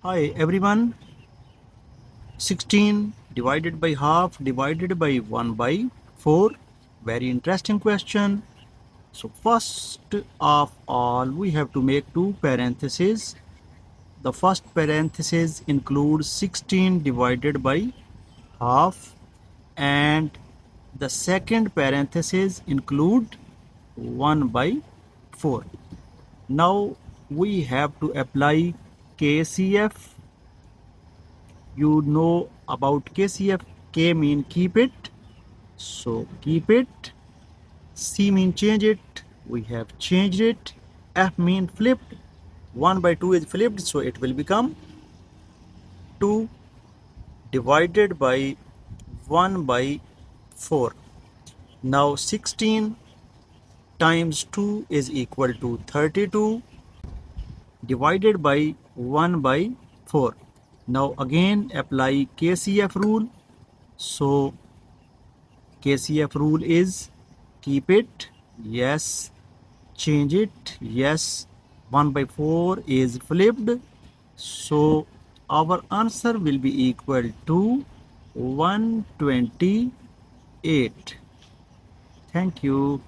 Hi everyone, 16 divided by half divided by 1 by 4. Very interesting question. So first of all we have to make two parentheses. The first parenthesis includes 16 divided by half and the second parenthesis include 1 by 4. Now we have to apply KCF. You know about KCF. K mean keep it, so keep it. C mean change it, we have changed it. F mean flipped, 1 by 2 is flipped, so it will become 2 divided by 1 by 4. Now 16 times 2 is equal to 32 divided by 1 by 4. Now again apply KCF rule. So KCF rule is keep it, yes, change it, yes, 1 by 4 is flipped, so our answer will be equal to 128. Thank you.